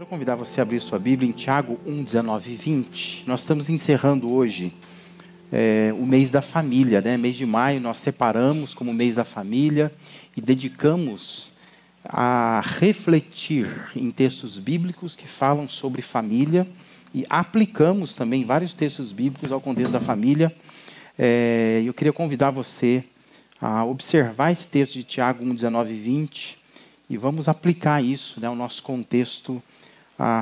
convidar você a abrir sua Bíblia em Tiago 1, 19 e 20. Nós estamos encerrando hoje o mês da família, né? Mês de maio nós separamos como mês da família e dedicamos a refletir em textos bíblicos que falam sobre família e aplicamos também vários textos bíblicos ao contexto da família. Eu queria convidar você a observar esse texto de Tiago 1, 19 e 20 e vamos aplicar isso, né, ao nosso contexto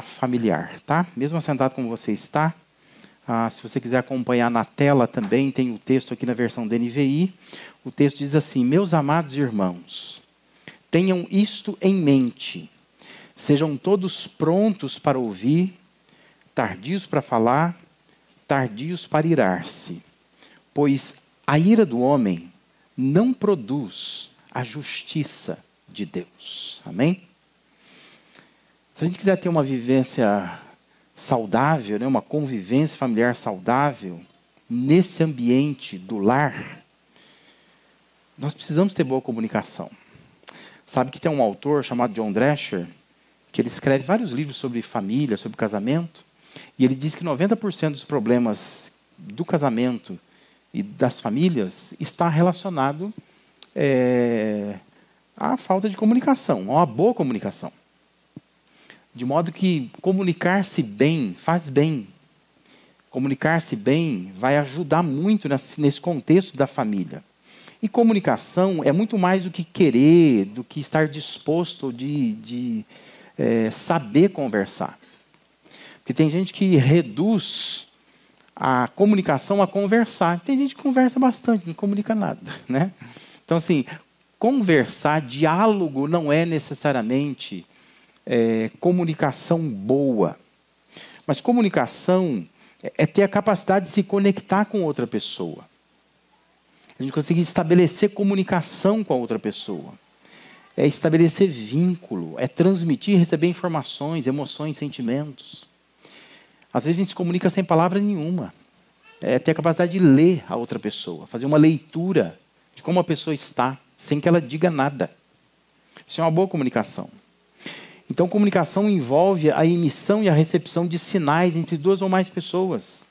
familiar, tá? Mesmo assentado como você está, se você quiser acompanhar na tela também, tem o texto aqui na versão da NVI. O texto diz assim: meus amados irmãos, tenham isto em mente, sejam todos prontos para ouvir, tardios para falar, tardios para irar-se, pois a ira do homem não produz a justiça de Deus. Amém? Se a gente quiser ter uma vivência saudável, né, uma convivência familiar saudável, nesse ambiente do lar, nós precisamos ter boa comunicação. Sabe que tem um autor chamado John Drescher, que ele escreve vários livros sobre família, sobre casamento, e ele diz que 90% dos problemas do casamento e das famílias está relacionado à falta de comunicação, a uma boa comunicação. De modo que comunicar-se bem faz bem. Comunicar-se bem vai ajudar muito nesse contexto da família. E comunicação é muito mais do que querer, do que estar disposto de saber conversar. Porque tem gente que reduz a comunicação a conversar. Tem gente que conversa bastante, não comunica nada, né? Então, assim, conversar, diálogo não é necessariamente comunicação boa. Mas comunicação é ter a capacidade de se conectar com outra pessoa. A gente conseguir estabelecer comunicação com a outra pessoa. É estabelecer vínculo, é transmitir e receber informações, emoções, sentimentos. Às vezes a gente se comunica sem palavra nenhuma. É ter a capacidade de ler a outra pessoa, fazer uma leitura de como a pessoa está, sem que ela diga nada. Isso é uma boa comunicação. Então, comunicação envolve a emissão e a recepção de sinais entre duas ou mais pessoas.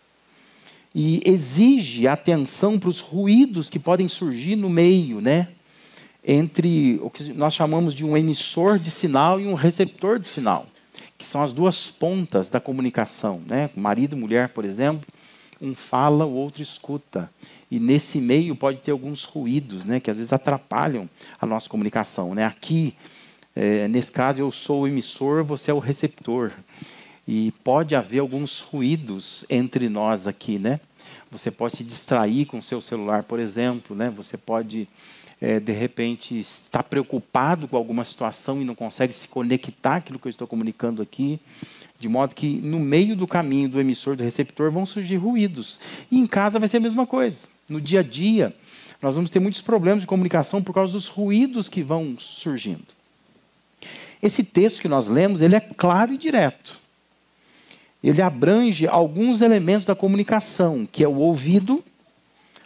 E exige atenção para os ruídos que podem surgir no meio, né? Entre o que nós chamamos de um emissor de sinal e um receptor de sinal, que são as duas pontas da comunicação, né? Marido e mulher, por exemplo, um fala, o outro escuta. E nesse meio pode ter alguns ruídos, né, que às vezes atrapalham a nossa comunicação, né? Aqui, nesse caso, eu sou o emissor, você é o receptor. E pode haver alguns ruídos entre nós aqui, né? Você pode se distrair com o seu celular, por exemplo, né? Você pode, de repente, estar preocupado com alguma situação e não consegue se conectar àquilo que eu estou comunicando aqui. De modo que, no meio do caminho do emissor e do receptor, vão surgir ruídos. E em casa vai ser a mesma coisa. No dia a dia, nós vamos ter muitos problemas de comunicação por causa dos ruídos que vão surgindo. Esse texto que nós lemos, ele é claro e direto. Ele abrange alguns elementos da comunicação, que é o ouvido,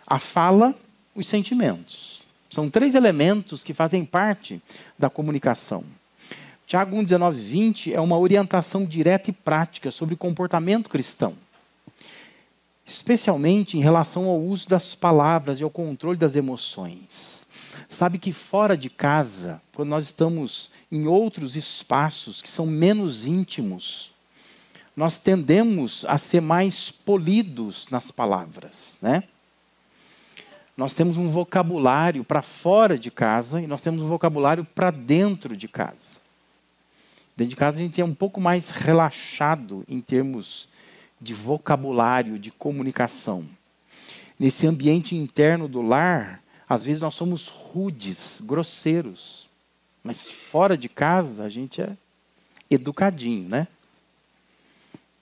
a fala, os sentimentos. São 3 elementos que fazem parte da comunicação. Tiago 1, 19 e 20 é uma orientação direta e prática sobre o comportamento cristão, especialmente em relação ao uso das palavras e ao controle das emoções. Sabe que fora de casa, quando nós estamos em outros espaços que são menos íntimos, nós tendemos a ser mais polidos nas palavras, né? Nós temos um vocabulário para fora de casa e nós temos um vocabulário para dentro de casa. Dentro de casa a gente é um pouco mais relaxado em termos de vocabulário, de comunicação. Nesse ambiente interno do lar, às vezes nós somos rudes, grosseiros. Mas fora de casa a gente é educadinho, né?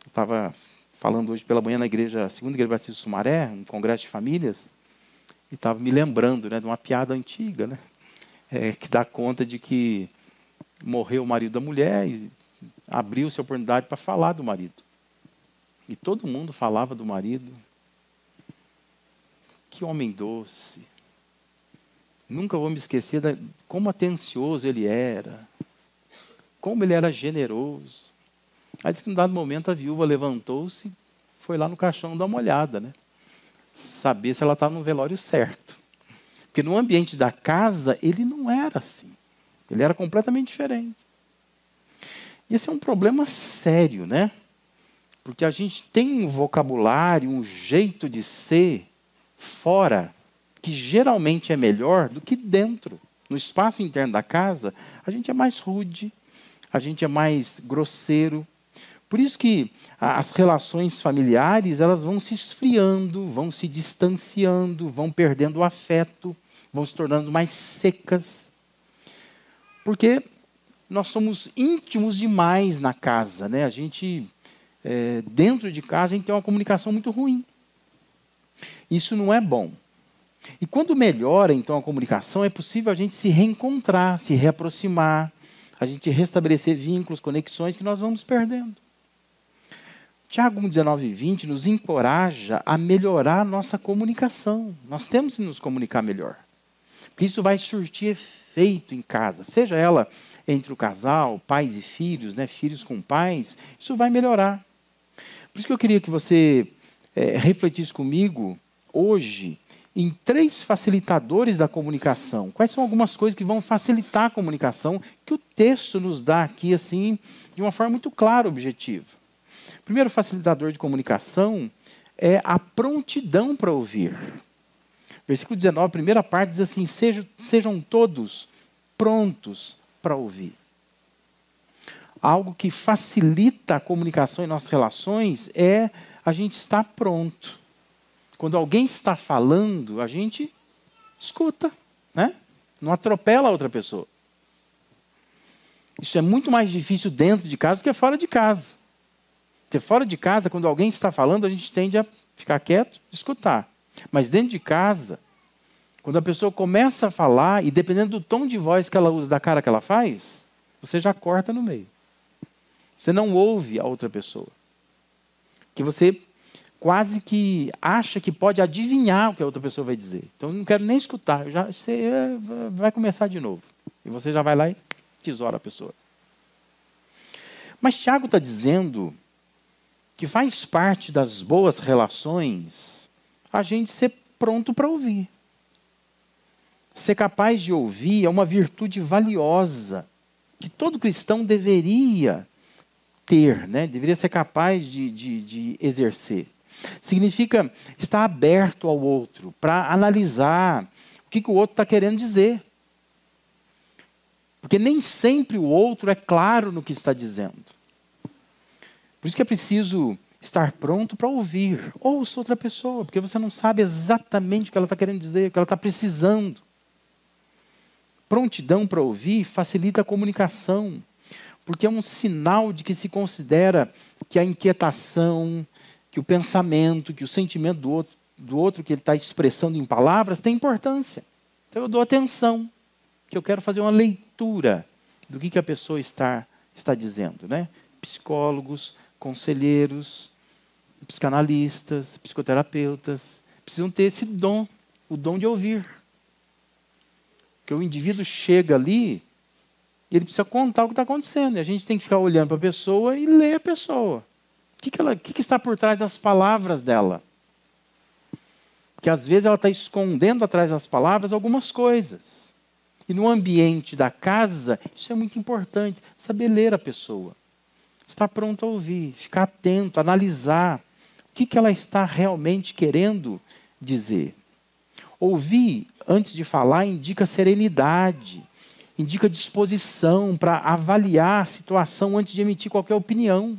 Eu estava falando hoje pela manhã na igreja, segunda igreja batista do Sumaré, um congresso de famílias, e estava me lembrando, né, de uma piada antiga, né? Que dá conta de que morreu o marido da mulher e abriu-se a oportunidade para falar do marido. E todo mundo falava do marido. Que homem doce. Nunca vou me esquecer de como atencioso ele era. Como ele era generoso. Aí diz que, num dado momento, a viúva levantou-se, foi lá no caixão dar uma olhada, né? Saber se ela estava no velório certo. Porque no ambiente da casa, ele não era assim. Ele era completamente diferente. E esse é um problema sério, né? Porque a gente tem um vocabulário, um jeito de ser fora, que geralmente é melhor do que dentro. No espaço interno da casa, a gente é mais rude, a gente é mais grosseiro. Por isso que as relações familiares, elas vão se esfriando, vão se distanciando, vão perdendo o afeto, vão se tornando mais secas. Porque nós somos íntimos demais na casa, né? A gente, dentro de casa, a gente tem uma comunicação muito ruim. Isso não é bom. E quando melhora, então, a comunicação, é possível a gente se reencontrar, se reaproximar, a gente restabelecer vínculos, conexões que nós vamos perdendo. Tiago 1,19-20 nos encoraja a melhorar a nossa comunicação. Nós temos que nos comunicar melhor. Porque isso vai surtir efeito em casa. Seja ela entre o casal, pais e filhos, né, filhos com pais, isso vai melhorar. Por isso que eu queria que você refletisse comigo hoje em 3 facilitadores da comunicação. Quais são algumas coisas que vão facilitar a comunicação que o texto nos dá aqui, assim, de uma forma muito clara, objetiva. O primeiro facilitador de comunicação é a prontidão para ouvir. Versículo 19, a primeira parte diz assim: sejam todos prontos para ouvir. Algo que facilita a comunicação em nossas relações é a gente estar pronto. Quando alguém está falando, a gente escuta, né? Não atropela a outra pessoa. Isso é muito mais difícil dentro de casa do que fora de casa. Porque fora de casa, quando alguém está falando, a gente tende a ficar quieto, escutar. Mas dentro de casa, quando a pessoa começa a falar, e dependendo do tom de voz que ela usa, da cara que ela faz, você já corta no meio. Você não ouve a outra pessoa. Que você quase que acha que pode adivinhar o que a outra pessoa vai dizer. Então, eu não quero nem escutar. Você vai começar de novo. E você já vai lá e tesoura a pessoa. Mas Tiago está dizendo que faz parte das boas relações a gente ser pronto para ouvir. Ser capaz de ouvir é uma virtude valiosa que todo cristão deveria ter, né? Deveria ser capaz de exercer. Significa estar aberto ao outro, para analisar o que o outro está querendo dizer. Porque nem sempre o outro é claro no que está dizendo. Por isso que é preciso estar pronto para ouvir. Ouça outra pessoa, porque você não sabe exatamente o que ela está querendo dizer, o que ela está precisando. Prontidão para ouvir facilita a comunicação, porque é um sinal de que se considera que a inquietação, que o pensamento, que o sentimento do outro que ele está expressando em palavras tem importância. Então eu dou atenção, que eu quero fazer uma leitura do que a pessoa está dizendo, né? Psicólogos, conselheiros, psicanalistas, psicoterapeutas, precisam ter esse dom, o dom de ouvir. Porque o indivíduo chega ali e ele precisa contar o que está acontecendo. E a gente tem que ficar olhando para a pessoa e ler a pessoa. O que está por trás das palavras dela? Porque às vezes ela está escondendo atrás das palavras algumas coisas. E no ambiente da casa, isso é muito importante, saber ler a pessoa. Estar pronto a ouvir, ficar atento, analisar o que ela está realmente querendo dizer. Ouvir, antes de falar, indica serenidade, indica disposição para avaliar a situação antes de emitir qualquer opinião.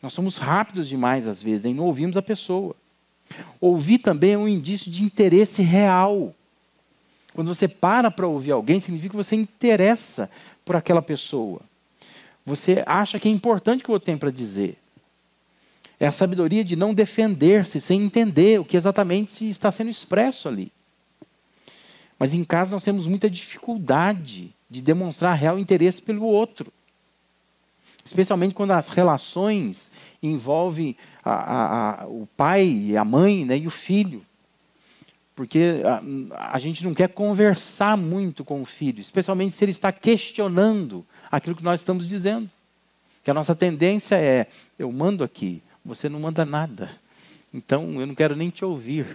Nós somos rápidos demais, às vezes, e não ouvimos a pessoa. Ouvir também é um indício de interesse real. Quando você para ouvir alguém, significa que você interessa por aquela pessoa. Você acha que é importante o que o outro tem para dizer. É a sabedoria de não defender-se sem entender o que exatamente está sendo expresso ali. Mas em casa nós temos muita dificuldade de demonstrar real interesse pelo outro. Especialmente quando as relações envolvem o pai e a mãe, né, e o filho. Porque a gente não quer conversar muito com o filho, especialmente se ele está questionando aquilo que nós estamos dizendo. Que a nossa tendência é, eu mando aqui, você não manda nada. Então, eu não quero nem te ouvir.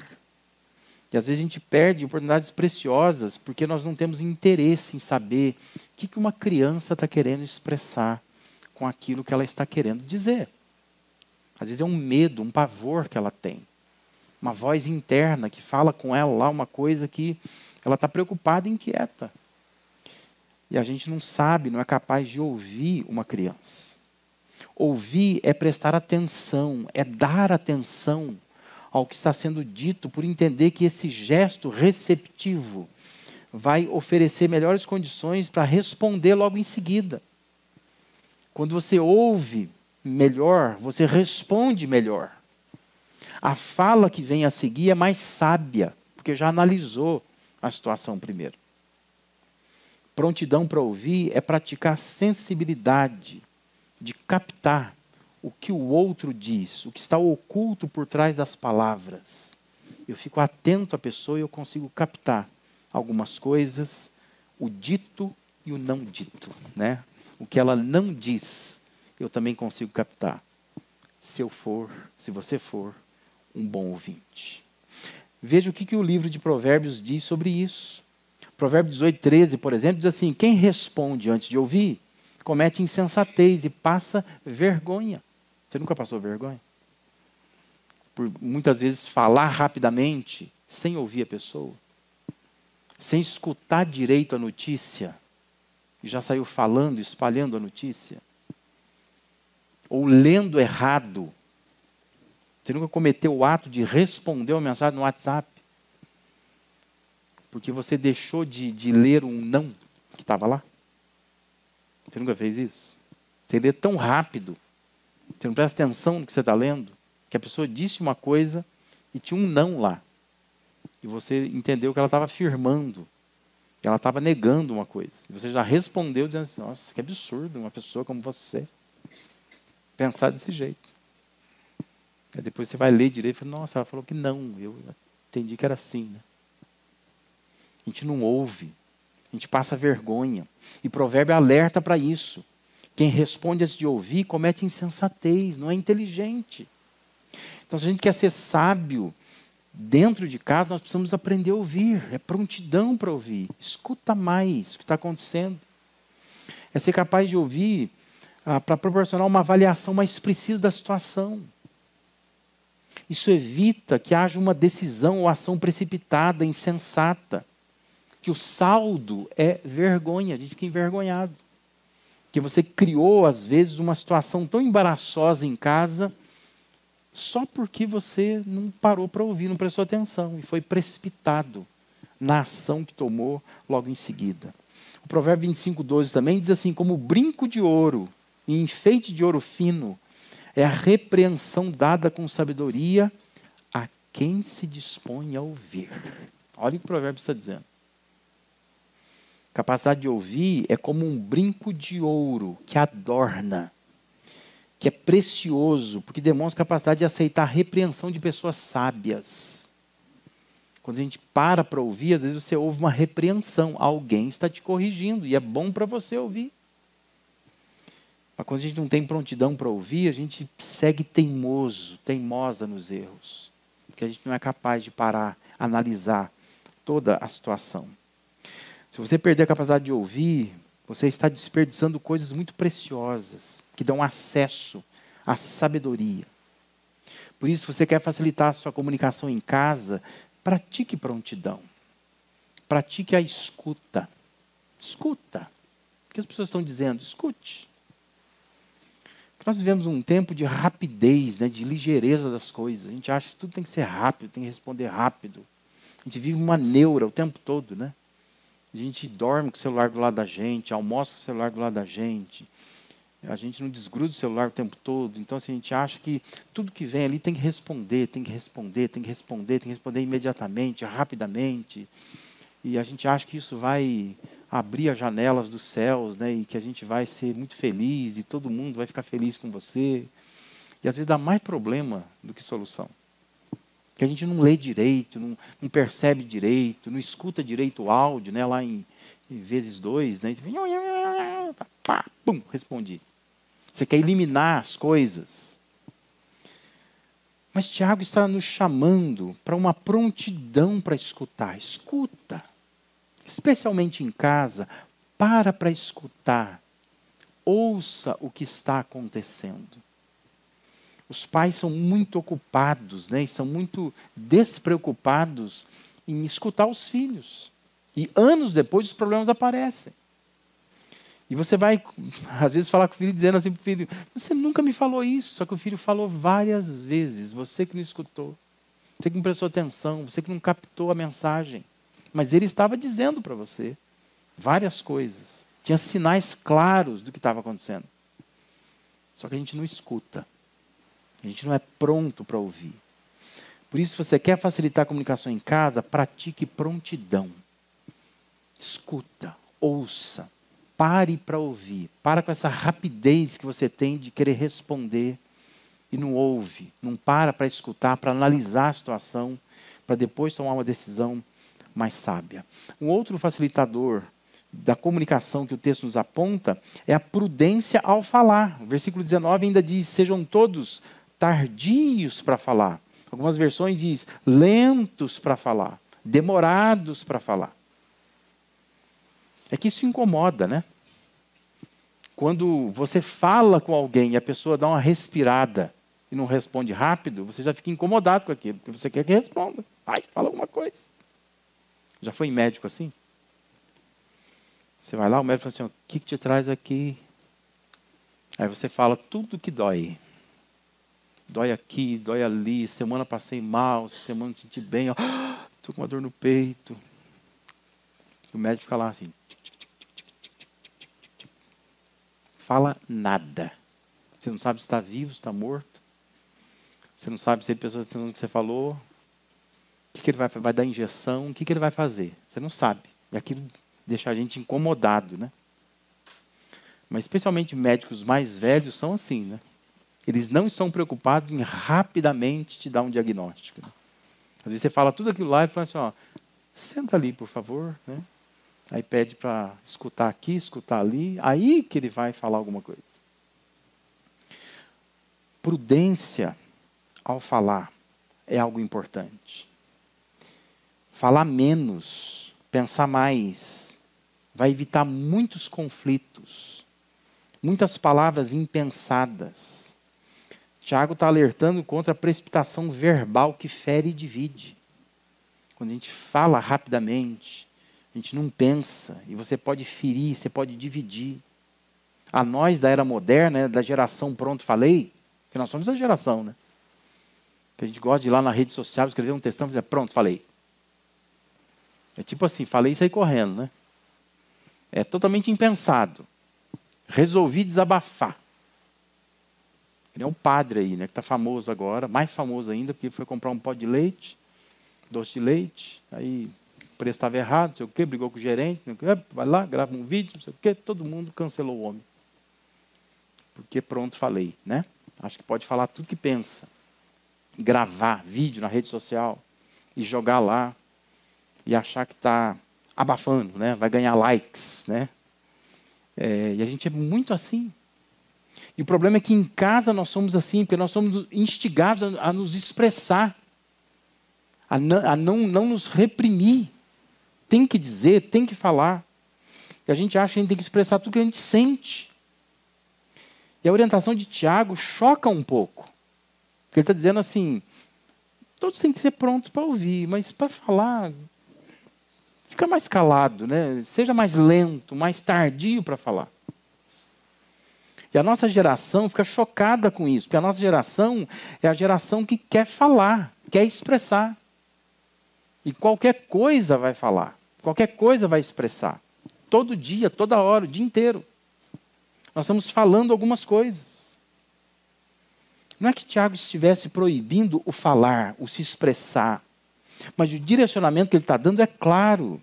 E às vezes a gente perde oportunidades preciosas porque nós não temos interesse em saber o que uma criança está querendo expressar com aquilo que ela está querendo dizer. Às vezes é um medo, um pavor que ela tem. Uma voz interna que fala com ela lá uma coisa que ela está preocupada e inquieta. E a gente não sabe, não é capaz de ouvir uma criança. Ouvir é prestar atenção, é dar atenção ao que está sendo dito, por entender que esse gesto receptivo vai oferecer melhores condições para responder logo em seguida. Quando você ouve melhor, você responde melhor. A fala que vem a seguir é mais sábia, porque já analisou a situação primeiro. Prontidão para ouvir é praticar sensibilidade, de captar o que o outro diz, o que está oculto por trás das palavras. Eu fico atento à pessoa e eu consigo captar algumas coisas, o dito e o não dito, né? O que ela não diz, eu também consigo captar. Se você for um bom ouvinte. Veja o que o livro de Provérbios diz sobre isso. Provérbios 18:13, por exemplo, diz assim: quem responde antes de ouvir, comete insensatez e passa vergonha. Você nunca passou vergonha? Por muitas vezes falar rapidamente, sem ouvir a pessoa, sem escutar direito a notícia, e já saiu falando, espalhando a notícia. Ou lendo errado. Você nunca cometeu o ato de responder uma mensagem no WhatsApp, porque você deixou de ler um não que estava lá? Você nunca fez isso? Você lê tão rápido, você não presta atenção no que você está lendo, que a pessoa disse uma coisa e tinha um não lá. E você entendeu que ela estava afirmando, que ela estava negando uma coisa. E você já respondeu dizendo assim: nossa, que absurdo uma pessoa como você pensar desse jeito. Aí depois você vai ler direito e fala: nossa, ela falou que não, eu entendi que era assim, né? A gente não ouve, a gente passa vergonha. E Provérbio alerta para isso. Quem responde antes de ouvir comete insensatez, não é inteligente. Então, se a gente quer ser sábio dentro de casa, nós precisamos aprender a ouvir. É prontidão para ouvir. Escuta mais o que está acontecendo. É ser capaz de ouvir para proporcionar uma avaliação mais precisa da situação. Isso evita que haja uma decisão ou ação precipitada, insensata. Que o saldo é vergonha, a gente fica envergonhado. Que você criou, às vezes, uma situação tão embaraçosa em casa, só porque você não parou para ouvir, não prestou atenção, e foi precipitado na ação que tomou logo em seguida. O Provérbio 25:12 também diz assim: como brinco de ouro e enfeite de ouro fino, é a repreensão dada com sabedoria a quem se dispõe a ouvir. Olha o que o provérbio está dizendo. Capacidade de ouvir é como um brinco de ouro que adorna, que é precioso, porque demonstra capacidade de aceitar a repreensão de pessoas sábias. Quando a gente para ouvir, às vezes você ouve uma repreensão. Alguém está te corrigindo e é bom para você ouvir. Mas quando a gente não tem prontidão para ouvir, a gente segue teimosa nos erros. Porque a gente não é capaz de parar, analisar toda a situação. Se você perder a capacidade de ouvir, você está desperdiçando coisas muito preciosas, que dão acesso à sabedoria. Por isso, se você quer facilitar a sua comunicação em casa, pratique prontidão. Pratique a escuta. Escuta. O que as pessoas estão dizendo? Escute. Nós vivemos um tempo de rapidez, né, de ligeireza das coisas. A gente acha que tudo tem que ser rápido, tem que responder rápido. A gente vive uma neura o tempo todo, né? A gente dorme com o celular do lado da gente, almoça com o celular do lado da gente. A gente não desgruda o celular o tempo todo. Então, assim, a gente acha que tudo que vem ali tem que responder, tem que responder, tem que responder, tem que responder imediatamente, rapidamente. E a gente acha que isso vai abrir as janelas dos céus, né? E que a gente vai ser muito feliz e todo mundo vai ficar feliz com você. E às vezes dá mais problema do que solução. Que a gente não lê direito, não percebe direito, não escuta direito o áudio, né? Lá em vezes 2, né? Pá, pum, respondi. Você quer eliminar as coisas. Mas Tiago está nos chamando para uma prontidão para escutar. Escuta. Especialmente em casa, para escutar. Ouça o que está acontecendo. Os pais são muito ocupados, né? E são muito despreocupados em escutar os filhos. E anos depois os problemas aparecem. E você vai, às vezes, falar com o filho dizendo assim para o filho, você nunca me falou isso. Só que o filho falou várias vezes. Você que não escutou. Você que não prestou atenção. Você que não captou a mensagem. Mas ele estava dizendo para você várias coisas. Tinha sinais claros do que estava acontecendo. Só que a gente não escuta. A gente não é pronto para ouvir. Por isso, se você quer facilitar a comunicação em casa, pratique prontidão. Escuta, ouça, pare para ouvir. Para com essa rapidez que você tem de querer responder e não ouve. Não para escutar, para analisar a situação, para depois tomar uma decisão mais sábia. Um outro facilitador da comunicação que o texto nos aponta é a prudência ao falar. O versículo 19 ainda diz, sejam todos tardios para falar. Algumas versões diz lentos para falar, demorados para falar. É que isso incomoda, né? Quando você fala com alguém e a pessoa dá uma respirada e não responde rápido, você já fica incomodado com aquilo, porque você quer que responda. Ai, fala alguma coisa. Já foi em médico assim? Você vai lá, o médico fala assim, o que te traz aqui? Aí você fala tudo que dói. Dói aqui, dói ali, semana passei mal, essa semana me senti bem, estou com uma dor no peito. O médico fica lá assim, fala nada. Você não sabe se está vivo, se está morto. Você não sabe se ele prestou atenção no que você falou. O que ele vai dar injeção, o que ele vai fazer. Você não sabe. E aquilo deixa a gente incomodado, né? Mas especialmente médicos mais velhos são assim, né? Eles não estão preocupados em rapidamente te dar um diagnóstico. Né? Às vezes você fala tudo aquilo lá e fala assim, ó, senta ali, por favor. Né? Aí pede para escutar aqui, escutar ali. Aí que ele vai falar alguma coisa. Prudência ao falar é algo importante. Falar menos, pensar mais, vai evitar muitos conflitos, muitas palavras impensadas. Tiago está alertando contra a precipitação verbal que fere e divide. Quando a gente fala rapidamente, a gente não pensa, e você pode ferir, você pode dividir. A nós da era moderna, da geração pronto falei, que nós somos a geração, né? Que a gente gosta de ir lá na rede social, escrever um textão e dizer, pronto, falei. É tipo assim, falei e saí correndo, né? É totalmente impensado. Resolvi desabafar. Ele é um padre aí, né, que está famoso agora, mais famoso ainda, porque foi comprar um pote de leite, doce de leite, aí o preço estava errado, não sei o quê, brigou com o gerente, não sei o quê, vai lá, grava um vídeo, não sei o quê, todo mundo cancelou o homem. Porque pronto, falei, né? Acho que pode falar tudo que pensa. Gravar vídeo na rede social e jogar lá e achar que está abafando, né? Vai ganhar likes, né? E a gente é muito assim. E o problema é que em casa nós somos assim, porque nós somos instigados a nos expressar, a não nos reprimir. Tem que dizer, tem que falar. E a gente acha que a gente tem que expressar tudo que a gente sente. E a orientação de Tiago choca um pouco. Porque ele está dizendo assim, todos têm que ser prontos para ouvir, mas para falar, fica mais calado, né? Seja mais lento, mais tardio para falar. E a nossa geração fica chocada com isso, porque a nossa geração é a geração que quer falar, quer expressar. E qualquer coisa vai falar, qualquer coisa vai expressar. Todo dia, toda hora, o dia inteiro. Nós estamos falando algumas coisas. Não é que Tiago estivesse proibindo o falar, o se expressar. Mas o direcionamento que ele está dando é claro.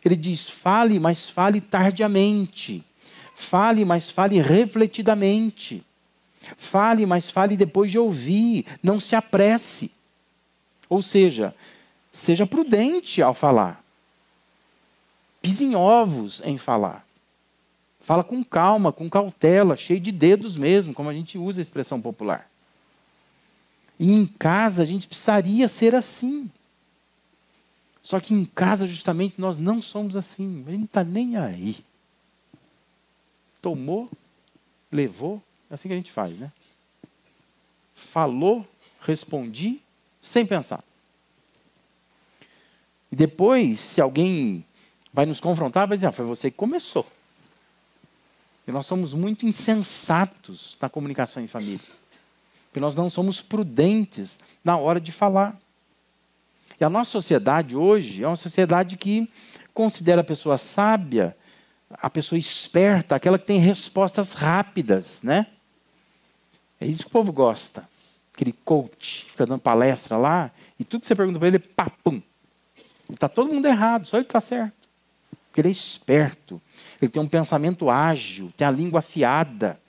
Ele diz, fale, mas fale tardiamente. Fale, mas fale refletidamente. Fale, mas fale depois de ouvir. Não se apresse. Ou seja, seja prudente ao falar. Pise em ovos em falar. Fala com calma, com cautela, cheio de dedos mesmo, como a gente usa a expressão popular. E em casa a gente precisaria ser assim. Só que em casa justamente nós não somos assim. A gente não está nem aí. Tomou, levou, é assim que a gente faz, né? Falou, respondi, sem pensar. E depois, se alguém vai nos confrontar, vai dizer, foi você que começou. E nós somos muito insensatos na comunicação em família. Porque nós não somos prudentes na hora de falar. E a nossa sociedade hoje é uma sociedade que considera a pessoa sábia, a pessoa esperta, aquela que tem respostas rápidas, né? É isso que o povo gosta. Aquele coach, fica dando palestra lá, e tudo que você pergunta para ele é papum. E está todo mundo errado, só ele está certo. Porque ele é esperto, ele tem um pensamento ágil, tem a língua afiada,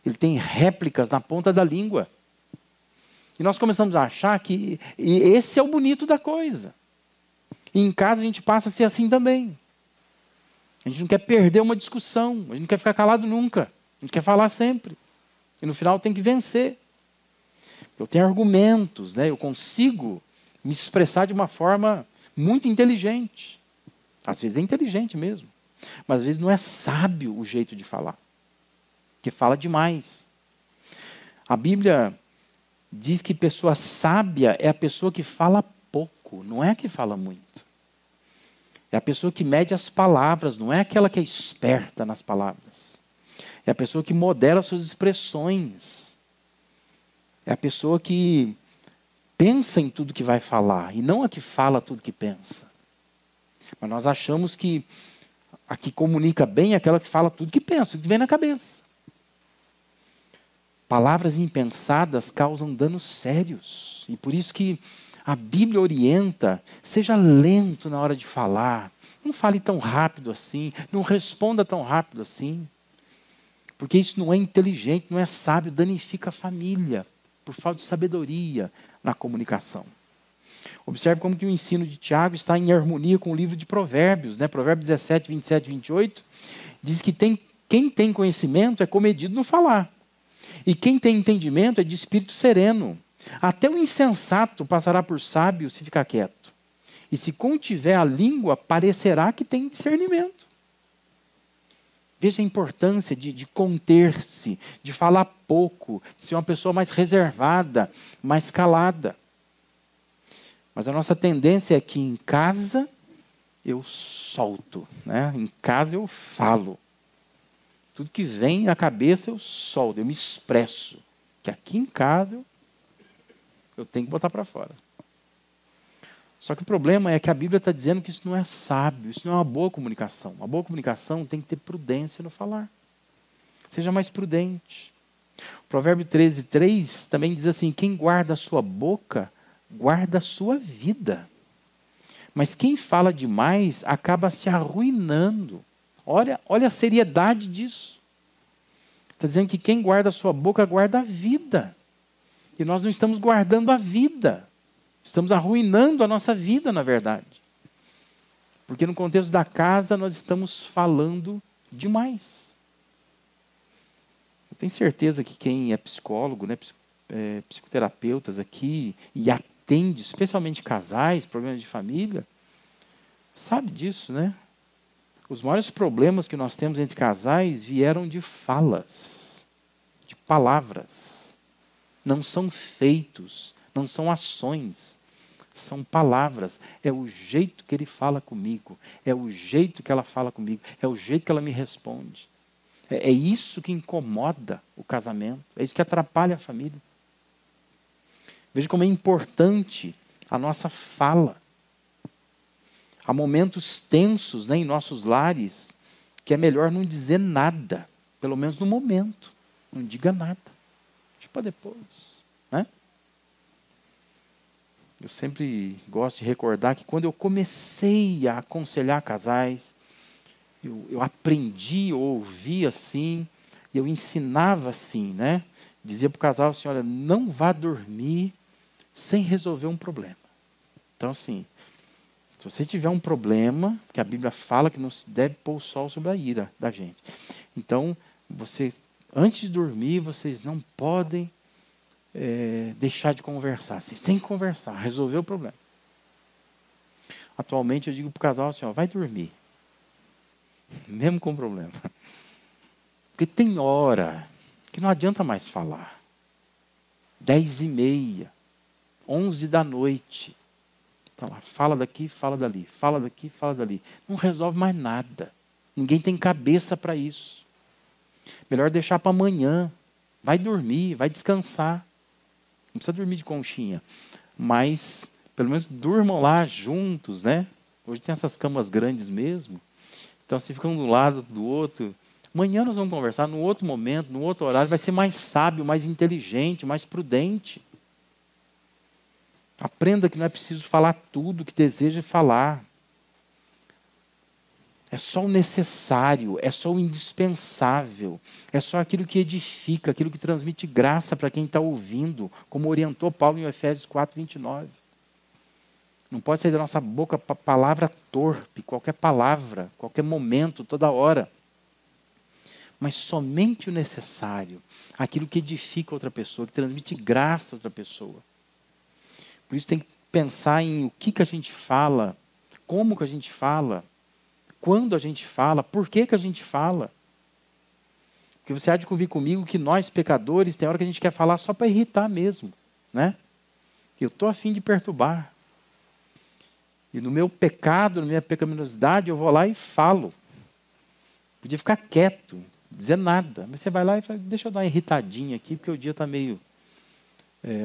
ele tem réplicas na ponta da língua. E nós começamos a achar que esse é o bonito da coisa. E em casa a gente passa a ser assim também. A gente não quer perder uma discussão, a gente não quer ficar calado nunca, a gente quer falar sempre. E no final tem que vencer. Eu tenho argumentos, né? Eu consigo me expressar de uma forma muito inteligente. Às vezes é inteligente mesmo, mas às vezes não é sábio o jeito de falar, porque fala demais. A Bíblia diz que pessoa sábia é a pessoa que fala pouco, não é a que fala muito. É a pessoa que mede as palavras, não é aquela que é esperta nas palavras. É a pessoa que modera suas expressões. É a pessoa que pensa em tudo que vai falar, e não a que fala tudo que pensa. Mas nós achamos que a que comunica bem é aquela que fala tudo que pensa, tudo que vem na cabeça. Palavras impensadas causam danos sérios. E por isso que a Bíblia orienta, seja lento na hora de falar. Não fale tão rápido assim, não responda tão rápido assim. Porque isso não é inteligente, não é sábio, danifica a família, por falta de sabedoria na comunicação. Observe como que o ensino de Tiago está em harmonia com o livro de Provérbios, né? Provérbios 17, 27 e 28, diz que quem tem conhecimento é comedido no falar. E quem tem entendimento é de espírito sereno. Até o insensato passará por sábio se ficar quieto. E se contiver a língua, parecerá que tem discernimento. Veja a importância de conter-se, de falar pouco, de ser uma pessoa mais reservada, mais calada. Mas a nossa tendência é que em casa eu solto, né? Em casa eu falo. Tudo que vem na cabeça eu solto, eu me expresso. Que aqui em casa eu tenho que botar para fora. Só que o problema é que a Bíblia está dizendo que isso não é sábio, isso não é uma boa comunicação. Uma boa comunicação tem que ter prudência no falar. Seja mais prudente. O Provérbio 13, 3 também diz assim, quem guarda a sua boca, guarda a sua vida. Mas quem fala demais acaba se arruinando. Olha a seriedade disso. Está dizendo que quem guarda a sua boca, guarda a vida. E nós não estamos guardando a vida. Estamos arruinando a nossa vida, na verdade. Porque no contexto da casa, nós estamos falando demais. Eu tenho certeza que quem é psicólogo, né, psicoterapeutas aqui, e atende, especialmente casais, problemas de família, sabe disso, né? Os maiores problemas que nós temos entre casais vieram de falas, de palavras. Não são feitos, não são ações, são palavras. É o jeito que ele fala comigo, é o jeito que ela fala comigo, é o jeito que ela me responde. É isso que incomoda o casamento, é isso que atrapalha a família. Veja como é importante a nossa fala. Há momentos tensos, né, em nossos lares que é melhor não dizer nada, pelo menos no momento. Não diga nada. Deixa para depois. Né? Eu sempre gosto de recordar que quando eu comecei a aconselhar casais, eu aprendi, eu ouvi assim, eu ensinava assim, né? Dizia para o casal assim, olha, não vá dormir sem resolver um problema. Então, assim, se você tiver um problema, que a Bíblia fala que não se deve pôr o sol sobre a ira da gente. Então, antes de dormir, vocês não podem deixar de conversar. Vocês têm que conversar, resolver o problema. Atualmente, eu digo para o casal assim, vai dormir. Mesmo com problema. Porque tem hora que não adianta mais falar. 10h30, 11 da noite. Tá lá, fala daqui, fala dali. Fala daqui, fala dali. Não resolve mais nada. Ninguém tem cabeça para isso. Melhor deixar para amanhã. Vai dormir, vai descansar. Não precisa dormir de conchinha. Mas, pelo menos, durmam lá juntos, né? Hoje tem essas camas grandes mesmo. Então, você fica um do lado do outro. Amanhã nós vamos conversar, num outro momento, num outro horário. Vai ser mais sábio, mais inteligente, mais prudente. Aprenda que não é preciso falar tudo que deseja falar. É só o necessário, é só o indispensável, é só aquilo que edifica, aquilo que transmite graça para quem está ouvindo, como orientou Paulo em Efésios 4:29. Não pode sair da nossa boca palavra torpe, qualquer palavra, qualquer momento, toda hora. Mas somente o necessário, aquilo que edifica outra pessoa, que transmite graça a outra pessoa. Por isso tem que pensar em o que a gente fala, como que a gente fala, quando a gente fala, por que a gente fala. Porque você há de convir comigo que nós, pecadores, tem hora que a gente quer falar só para irritar mesmo, né? Eu estou a fim de perturbar. E no meu pecado, na minha pecaminosidade, eu vou lá e falo. Podia ficar quieto, dizer nada. Mas você vai lá e fala, deixa eu dar uma irritadinha aqui, porque o dia está meio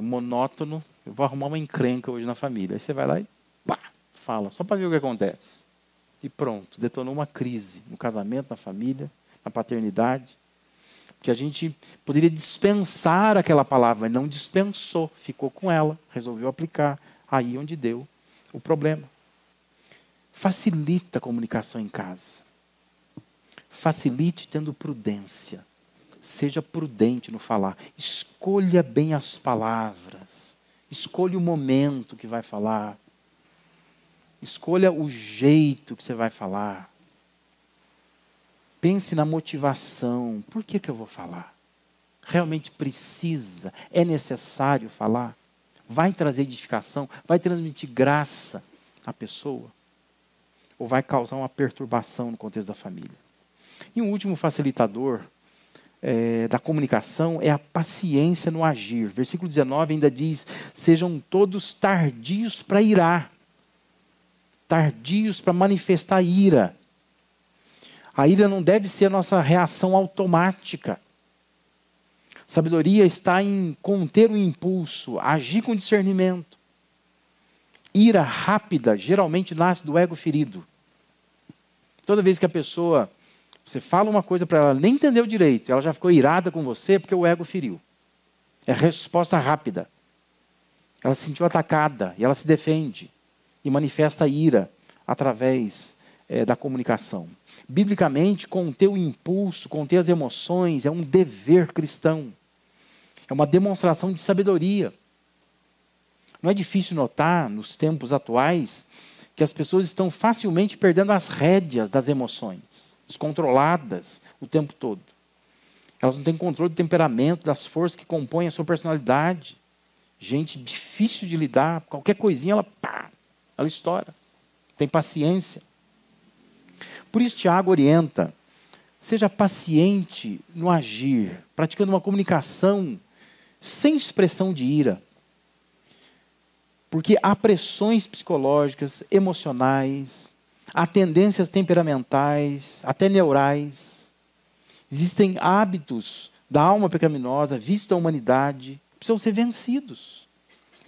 monótono. Eu vou arrumar uma encrenca hoje na família. Aí você vai lá e pá, fala, só para ver o que acontece. E pronto, detonou uma crise no casamento, na família, na paternidade. Porque a gente poderia dispensar aquela palavra, mas não dispensou. Ficou com ela, resolveu aplicar. Aí onde deu o problema. Facilita a comunicação em casa. Facilite tendo prudência. Seja prudente no falar. Escolha bem as palavras. Escolha o momento que vai falar. Escolha o jeito que você vai falar. Pense na motivação. Por que eu vou falar? Realmente precisa? É necessário falar? Vai trazer edificação? Vai transmitir graça à pessoa? Ou vai causar uma perturbação no contexto da família? E um último facilitador da comunicação é a paciência no agir. Versículo 19 ainda diz, sejam todos tardios para irar. Tardios para manifestar ira. A ira não deve ser a nossa reação automática. Sabedoria está em conter o impulso, agir com discernimento. Ira rápida geralmente nasce do ego ferido. Toda vez que a pessoa, você fala uma coisa para ela, nem entendeu direito, ela já ficou irada com você porque o ego feriu. É resposta rápida. Ela se sentiu atacada e ela se defende e manifesta ira através da comunicação. Biblicamente, conter o impulso, conter as emoções é um dever cristão. É uma demonstração de sabedoria. Não é difícil notar, nos tempos atuais, que as pessoas estão facilmente perdendo as rédeas das emoções, descontroladas o tempo todo. Elas não têm controle do temperamento, das forças que compõem a sua personalidade. Gente difícil de lidar, qualquer coisinha ela estoura. Tem paciência. Por isso Tiago orienta, seja paciente no agir, praticando uma comunicação sem expressão de ira. Porque há pressões psicológicas, emocionais, há tendências temperamentais, até neurais. Existem hábitos da alma pecaminosa, vícios da humanidade, que precisam ser vencidos.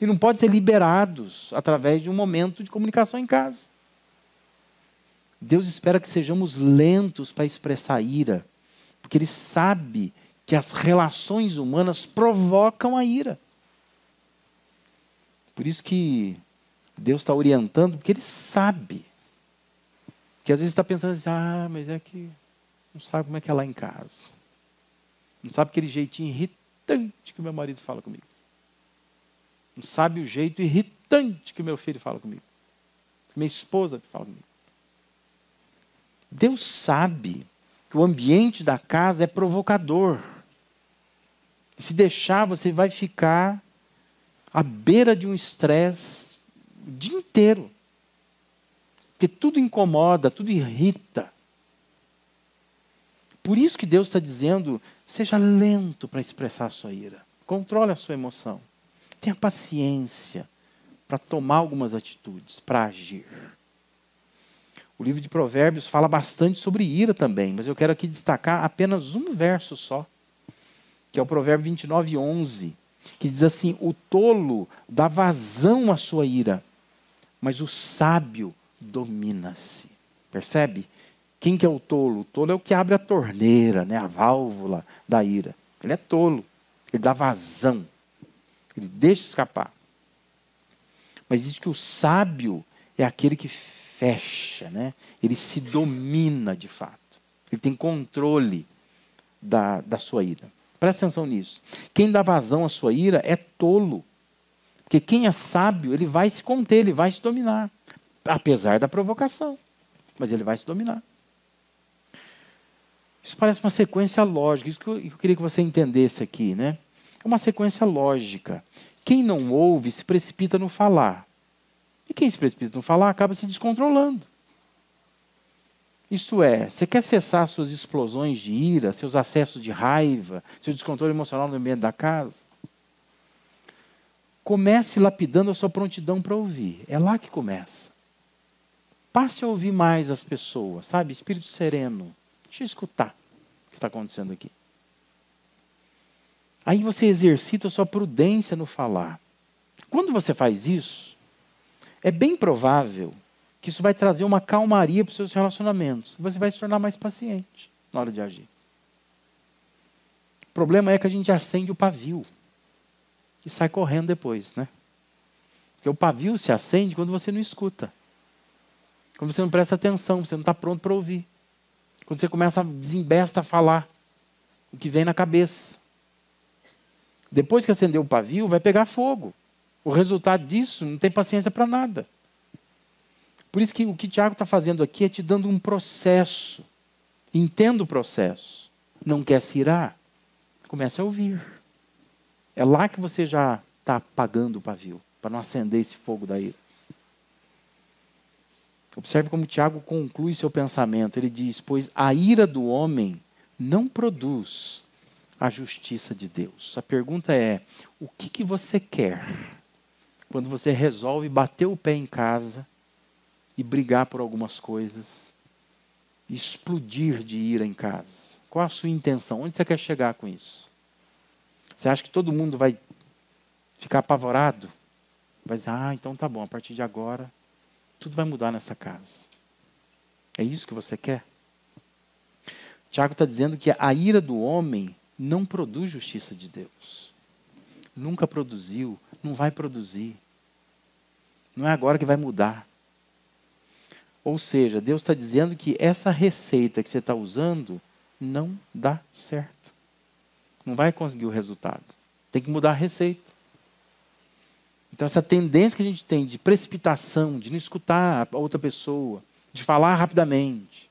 E não podem ser liberados através de um momento de comunicação em casa. Deus espera que sejamos lentos para expressar ira, porque Ele sabe que as relações humanas provocam a ira. Por isso que Deus está orientando, porque Ele sabe. Porque às vezes está pensando assim, mas é que não sabe como é que é lá em casa. Não sabe aquele jeitinho irritante que o meu marido fala comigo. Não sabe o jeito irritante que o meu filho fala comigo. Que minha esposa fala comigo. Deus sabe que que o ambiente da casa é provocador. E se deixar, você vai ficar à beira de um estresse o dia inteiro. Porque tudo incomoda, tudo irrita. Por isso que Deus está dizendo, seja lento para expressar a sua ira. Controle a sua emoção. Tenha paciência para tomar algumas atitudes, para agir. O livro de Provérbios fala bastante sobre ira também, mas eu quero aqui destacar apenas um verso só, que é o Provérbio 29:11, que diz assim: o tolo dá vazão à sua ira, mas o sábio domina-se. Percebe? Quem que é o tolo? O tolo é o que abre a torneira, né? A válvula da ira. Ele é tolo, ele dá vazão, ele deixa escapar. Mas diz que o sábio é aquele que fecha, né? Ele se domina de fato. Ele tem controle da sua ira. Presta atenção nisso. Quem dá vazão à sua ira é tolo. Porque quem é sábio, ele vai se conter, ele vai se dominar. Apesar da provocação. Mas ele vai se dominar. Isso parece uma sequência lógica. Isso que eu queria que você entendesse aqui, né? É uma sequência lógica. Quem não ouve se precipita no falar. E quem se precipita no falar acaba se descontrolando. Isto é, você quer cessar suas explosões de ira, seus acessos de raiva, seu descontrole emocional no ambiente da casa? Comece lapidando a sua prontidão para ouvir. É lá que começa. Passe a ouvir mais as pessoas, sabe? Espírito sereno. Deixa eu escutar o que está acontecendo aqui. Aí você exercita a sua prudência no falar. Quando você faz isso, é bem provável que isso vai trazer uma calmaria para os seus relacionamentos. Você vai se tornar mais paciente na hora de agir. O problema é que a gente acende o pavio e sai correndo depois, né? Porque o pavio se acende quando você não escuta. Quando você não presta atenção, você não está pronto para ouvir. Quando você começa a desembesta a falar o que vem na cabeça. Depois que acender o pavio, vai pegar fogo. O resultado disso não tem paciência para nada. Por isso que o que Tiago está fazendo aqui é te dando um processo. Entenda o processo. Não quer se irar? Comece a ouvir. É lá que você já está apagando o pavio, para não acender esse fogo da ira. Observe como Tiago conclui seu pensamento. Ele diz, pois a ira do homem não produz a justiça de Deus. A pergunta é, o que você quer quando você resolve bater o pé em casa e brigar por algumas coisas, explodir de ira em casa? Qual a sua intenção? Onde você quer chegar com isso? Você acha que todo mundo vai ficar apavorado? Vai dizer, então tá bom, a partir de agora, tudo vai mudar nessa casa. É isso que você quer? Tiago está dizendo que a ira do homem não produz justiça de Deus. Nunca produziu, não vai produzir. Não é agora que vai mudar. Ou seja, Deus está dizendo que essa receita que você está usando não dá certo. Não vai conseguir o resultado. Tem que mudar a receita. Então essa tendência que a gente tem de precipitação, de não escutar a outra pessoa, de falar rapidamente,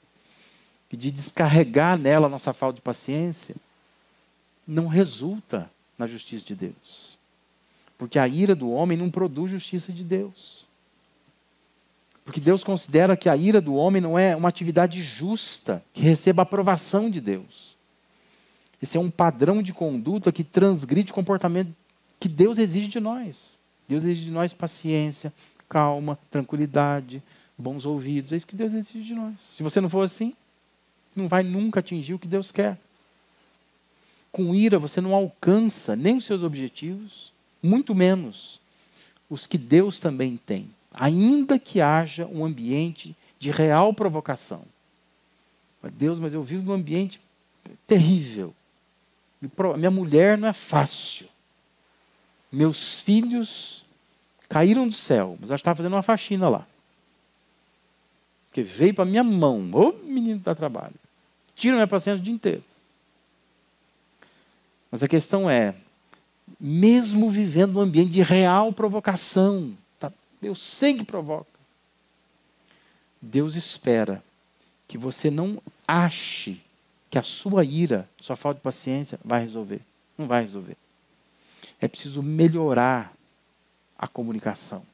e de descarregar nela a nossa falta de paciência, não resulta na justiça de Deus. Porque a ira do homem não produz justiça de Deus. Porque Deus considera que a ira do homem não é uma atividade justa, que receba a aprovação de Deus. Esse é um padrão de conduta que transgride o comportamento que Deus exige de nós. Deus exige de nós paciência, calma, tranquilidade, bons ouvidos. É isso que Deus exige de nós. Se você não for assim, não vai nunca atingir o que Deus quer. Com ira você não alcança nem os seus objetivos, muito menos os que Deus também tem. Ainda que haja um ambiente de real provocação. Deus, mas eu vivo num ambiente terrível. Minha mulher não é fácil. Meus filhos caíram do céu, mas eu estava fazendo uma faxina lá. Porque veio para minha mão. Ô, menino dá trabalho. Tira minha paciência o dia inteiro. Mas a questão é, mesmo vivendo num ambiente de real provocação, eu sei que provoca, Deus espera que você não ache que a sua ira, sua falta de paciência vai resolver. Não vai resolver. É preciso melhorar a comunicação.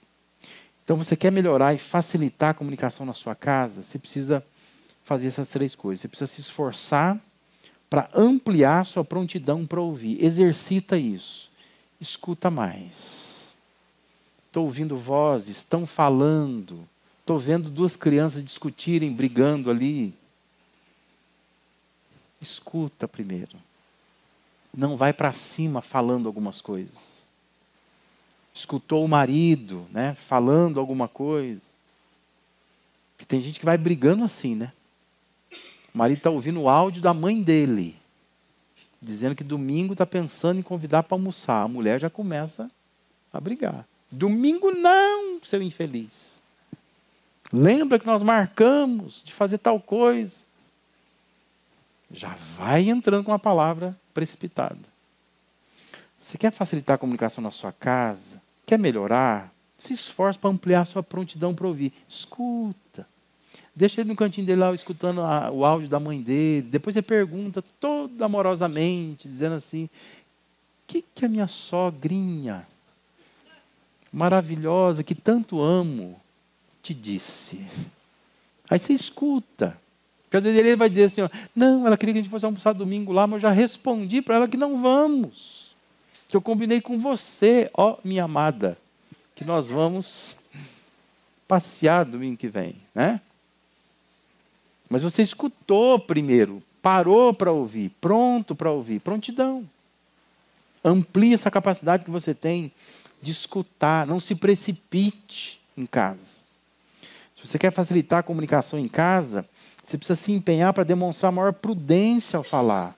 Então, você quer melhorar e facilitar a comunicação na sua casa, você precisa fazer essas 3 coisas. Você precisa se esforçar para ampliar sua prontidão para ouvir. Exercita isso. Escuta mais. Estou ouvindo vozes, estão falando. Estou vendo 2 crianças discutirem, brigando ali. Escuta primeiro. Não vai para cima falando algumas coisas. Escutou o marido, né, falando alguma coisa. Porque tem gente que vai brigando assim, né? O marido está ouvindo o áudio da mãe dele, dizendo que domingo está pensando em convidar para almoçar. A mulher já começa a brigar. Domingo não, seu infeliz. Lembra que nós marcamos de fazer tal coisa. Já vai entrando com uma palavra precipitada. Você quer facilitar a comunicação na sua casa? Quer melhorar? Se esforce para ampliar a sua prontidão para ouvir. Escuta. Deixa ele no cantinho dele lá, escutando o áudio da mãe dele. Depois você pergunta, toda amorosamente, dizendo assim, o que a minha sogrinha maravilhosa, que tanto amo, te disse? Aí você escuta. Porque às vezes ele vai dizer assim, ó, não, ela queria que a gente fosse almoçar domingo lá, mas eu já respondi para ela que não vamos. Que eu combinei com você, ó minha amada, que nós vamos passear domingo que vem, né? Mas você escutou primeiro, parou para ouvir, pronto para ouvir, prontidão. Amplie essa capacidade que você tem de escutar, não se precipite em casa. Se você quer facilitar a comunicação em casa, você precisa se empenhar para demonstrar maior prudência ao falar.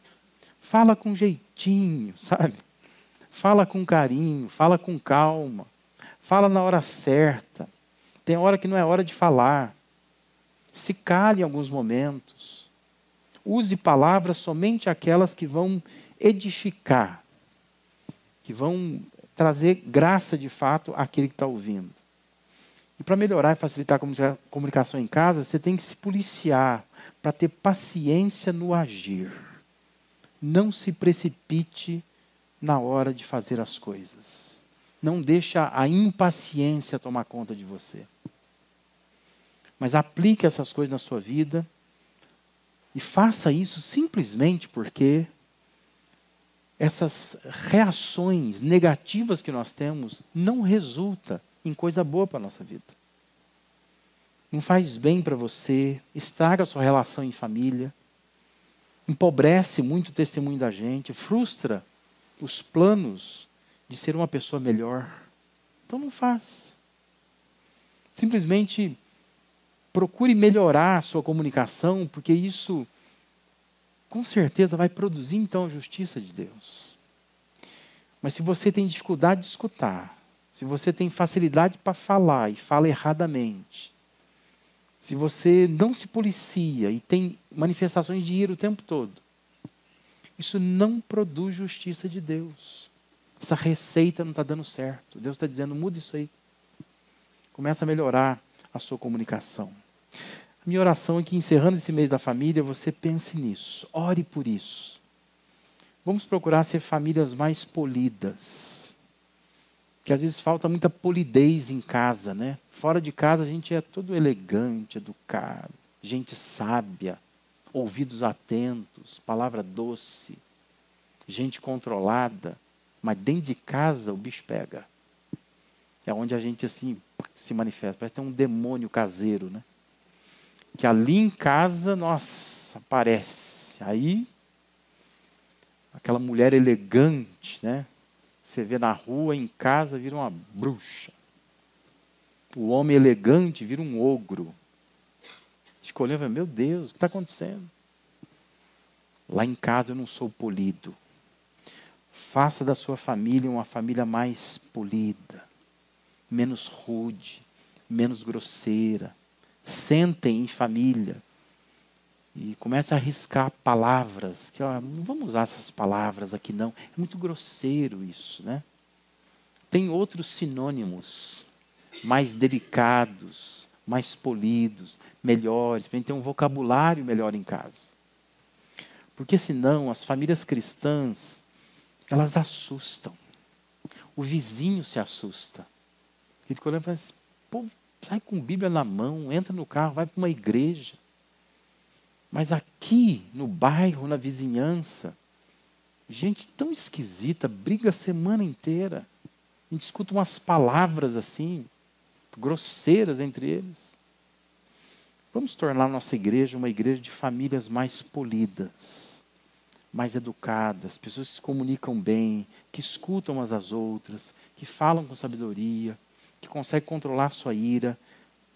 Fala com jeitinho, sabe? Fala com carinho, fala com calma. Fala na hora certa. Tem hora que não é hora de falar. Se cale em alguns momentos. Use palavras somente aquelas que vão edificar, que vão trazer graça de fato àquele que está ouvindo. E para melhorar e facilitar a comunicação em casa, você tem que se policiar para ter paciência no agir. Não se precipite na hora de fazer as coisas. Não deixa a impaciência tomar conta de você. Mas aplique essas coisas na sua vida e faça isso simplesmente porque essas reações negativas que nós temos não resultam em coisa boa para a nossa vida. Não faz bem para você, estraga a sua relação em família, empobrece muito o testemunho da gente, frustra os planos de ser uma pessoa melhor. Então não faz. Simplesmente procure melhorar a sua comunicação, porque isso, com certeza, vai produzir, então, a justiça de Deus. Mas se você tem dificuldade de escutar, se você tem facilidade para falar e fala erradamente, se você não se policia e tem manifestações de ira o tempo todo, isso não produz justiça de Deus. Essa receita não está dando certo. Deus está dizendo, muda isso aí. Começa a melhorar a sua comunicação. A minha oração é que, encerrando esse mês da família, você pense nisso. Ore por isso. Vamos procurar ser famílias mais polidas. Porque às vezes falta muita polidez em casa, né? Fora de casa a gente é todo elegante, educado, gente sábia, ouvidos atentos, palavra doce, gente controlada. Mas dentro de casa o bicho pega. É onde a gente assim se manifesta. Parece que tem um demônio caseiro, né? Que ali em casa, nossa, aparece. Aí, aquela mulher elegante, né? Você vê na rua, em casa, vira uma bruxa. O homem elegante vira um ogro. Escolhendo, fala, meu Deus, o que está acontecendo? Lá em casa eu não sou polido. Faça da sua família uma família mais polida, menos rude, menos grosseira. Sentem em família e comece a arriscar palavras que, ó, não vamos usar essas palavras aqui não, é muito grosseiro isso, né? Tem outros sinônimos mais delicados, mais polidos, melhores, para a gente ter um vocabulário melhor em casa. Porque senão as famílias cristãs, elas assustam. O vizinho se assusta. Ele fica olhando e fala assim, pô, sai com Bíblia na mão, entra no carro, vai para uma igreja. Mas aqui, no bairro, na vizinhança, gente tão esquisita, briga a semana inteira. A gente escuta umas palavras assim, grosseiras entre eles. Vamos tornar nossa igreja uma igreja de famílias mais polidas, mais educadas, pessoas que se comunicam bem, que escutam umas às outras, que falam com sabedoria, que conseguem controlar sua ira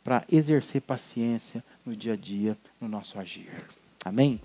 para exercer paciência no dia a dia, no nosso agir. Amém?